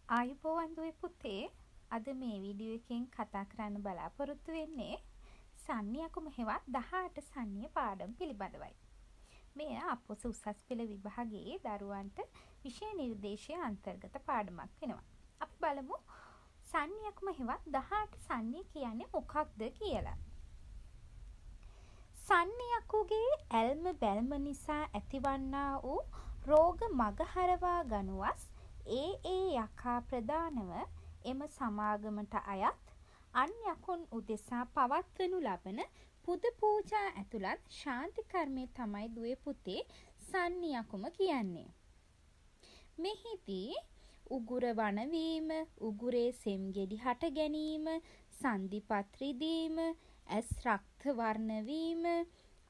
ආයුබෝවන් දුවේ පුතේ අද මේ වීඩියෝ එකෙන් කතා කරන්න බලාපොරොත්තු වෙන්නේ සන්නි අකුම හෙවත් 18 සන්නිය පාඩම පිළිබඳවයි. මෙය අපොස උසස් පෙළ විභාගයේ දරුවන්ට විෂය නිර්දේශය අන්තර්ගත පාඩමක් වෙනවා. අපි බලමු සන්නි අකුම හෙවත් 18 සන්නිය කියන්නේ මොකක්ද කියලා. සන්නි අකුගේ ඇල්ම බැල්ම නිසා ඇතිවන්නා වූ රෝග මගහරවා ගනුවස් ඒ යකා ප්‍රධානව එම සමාගමට අයත් අන් යකුන් උදෙසා පවත්වනු ලබන පුද පූජා ඇතුළත් ශාන්ති කර්මය තමයි දුවේ පුතේ සන්නි අකුම කියන්නේ. මෙහිදී උගුර වනවීම, උගුරේ සෙම් ගෙඩි හට ගැනීම, සන්ධිපත් රිදීම, ඇස් රක්ත වර්ණ වීම,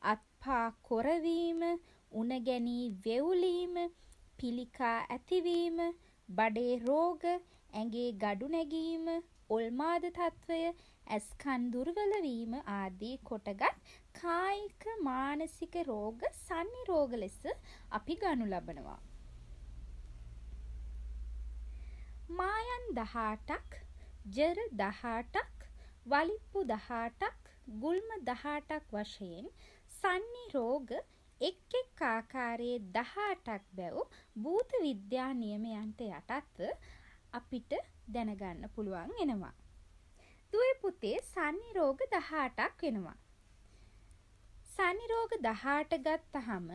අත්පා කොරවීම, උණ ගැනී වෙවුලීම, පිළිකා ඇතිවීම, බඩේ රෝග, ඇඟේ ගඩු නැගීම, ඔල්මාද තත්වය, ඇස්කන් දුර්වල වීම ආදී කොටගත් කායික මානසික රෝග සන්නි රෝග ලෙස අපි ගනු ලබනවා. මායන් 18ක්, ජර 18ක්, වලිප්පු 18ක්, ගුල්ම 18ක් වශයෙන් සන්නි රෝග එක් එක් ආකාරයේ 18ක් බැව් භූත විද්‍යා නියමයන්ට යටත්ව අපිට දැනගන්න පුළුවන් වෙනවා. දුවේ පුතේ සන්නි රෝග 18ක් වෙනවා. සන්නි රෝග 18 ගත්තහම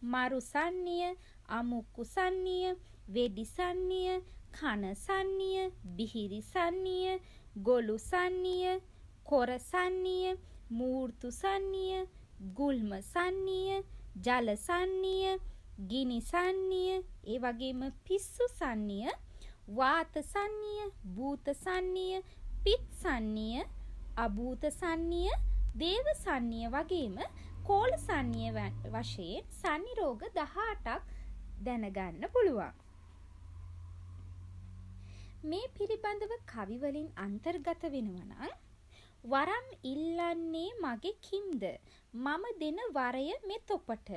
මරු සන්නිය, අමුක්කු සන්නිය, වෙඩි සන්නිය, කන සන්නිය, බිහිරි සන්නිය, ගොළු සන්නිය, කොර සන්නිය, මූර්තු සන්නිය, ගුල්ම සන්නිය, ජල සන්නිය, ගිනි සන්නිය, ඒ වගේම පිස්සු සන්නිය, වාත සන්නිය, භූත සන්නිය, පිත් සන්නිය, අභූත සන්නිය, දේව සන්නිය වගේම කෝල සන්නිය වශයෙන් සන්නි රෝග 18ක් දැනගන්න පුළුවන්. මේ පිළිබඳව කවි වලින් අන්තර්ගත වෙනවා නම් වරම් ඉල්ලන්නේ මගේ කිම්ද මම දෙන වරය මෙතොපට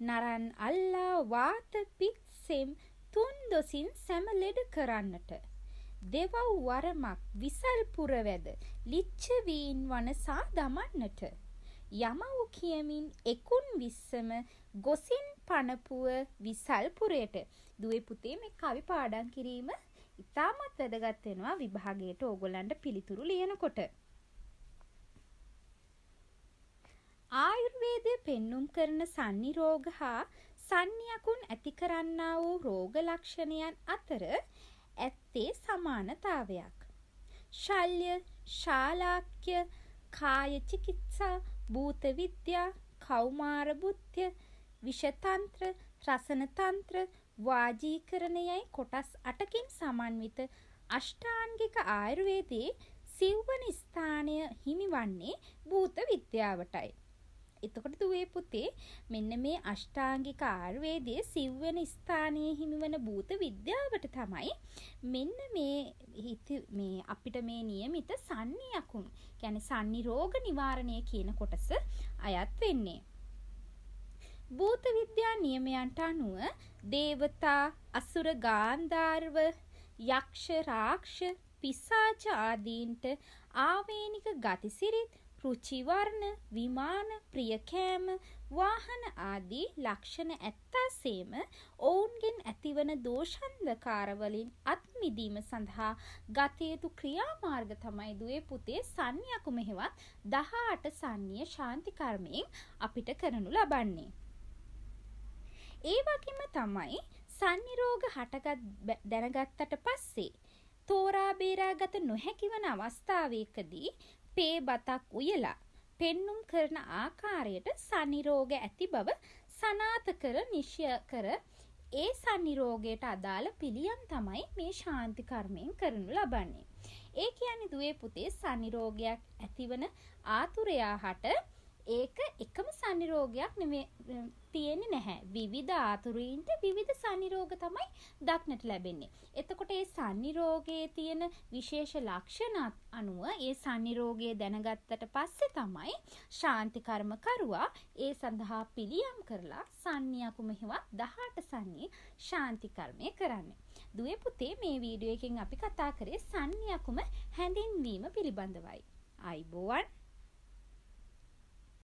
නරන් අල්ලා වාත පිත් සෙම් තුන් දොසින් සැම ලෙඩ කරන්නට දෙවව් වරමක් විසල් පුරවැද ලිච්ඡවීන් වනසා දමන්නට යමව් කියමින් එකුන් විස්සම ගොසින් පනපුව විසල් පුරයට. දුවේ පුතේ මේ කවි පාඩම් කිරීම ඉතාමත් වැදගත් වෙනවා විභාගයට ඕගොල්ලන්ට පිළිතුරු ලියනකොට. ආයුර්වේදයේ පෙන්눔 කරන සන්නි රෝග හා සන්නි අකුන් ඇති කරන්නා වූ රෝග ලක්ෂණයන් අතර ඇත්තේ සමානතාවයක්. ශල්‍ය, ශාලාක්‍ය, කාය චිකිත්සා, භූත විද්‍යා, කෞමාර බුද්ධ්‍ය, විෂතන්ත්‍ර, රසන තන්ත්‍ර, වාජීකරණයයි කොටස් 8කින් සමන්විත අෂ්ටාංගික ආයුර්වේදයේ සිව්වන ස්ථානය හිමිවන්නේ භූත විද්‍යාවටයි. එතකොට දුවේ පුතේ මෙන්න මේ අෂ්ටාංගික ආයුර්වේදයේ සිව්වන ස්ථානයේ හිමිවන භූත විද්‍යාවට තමයි මෙන්න මේ අපිට මේ නියමිත සන්නි අකුන් කියන්නේ සන්නි රෝග නිවාරණය කියන කොටස අයත් වෙන්නේ. භූත විද්‍යා නියමයන්ට අනුව දේවතා, අසුර ගාන්ධාර්ව, යක්ෂ රාක්ෂ, පිසාච ආදීන්ට ආවේනික ගතිසිරිත්, රුචි වර්ණ, විමාන, ප්‍රියකෑම, වාහන ආදී ලක්ෂණ ඇත්තාසේම ඔවුන්ගෙන් ඇතිවන දෝෂන්ධකාර වලින් අත් මිදීම සඳහා ගත යුතු ක්‍රියාමාර්ග තමයි දුවේ පුතේ සන්නි අකුම හෙවත් 18 සන්නිය ශාන්ති කර්මයෙන් අපිට කරනු ලබන්නේ. ඒ වගේම තමයි සන්නි රෝග හටගත් දැනගත්තට පස්සේ තෝරා බේරාගත නොහැකි වන අවස්ථාවකදී පේ බතක් උයලා පෙන්눔 කරන ආකාරයට සන්නි රෝග ඇති බව සනාථ කර නිශ්චය කර ඒ සන්නි රෝගයට අදාළ පිළියම් තමයි මේ ශාන්ති කර්මයෙන් කරනු ලබන්නේ. ඒ කියන්නේ දුවේ පුතේ සන්නි රෝගයක් ඇතිවන ආතුරයාට ඒක එකම සන්නි රෝගයක් තියෙන්නේ නැහැ. විවිධ ආතුරයින්ට විවිධ සන්නි රෝග තමයි දක්නට ලැබෙන්නේ. එතකොට මේ සන්නි රෝගයේ තියෙන විශේෂ ලක්ෂණ අනුව ඒ සන්නි රෝගය දැනගත්තට පස්සේ තමයි ශාන්ති කර්ම කරුවා ඒ සඳහා පිළියම් කරලා සන්නි අකුම හෙවත් 18 සන්නි ශාන්ති කර්මය කරන්නේ. දුවේ පුතේ මේ වීඩියෝ එකෙන් අපි කතා කරේ සන්නි අකුම හැඳින්වීම පිළිබඳවයි. ආයිබෝවන්.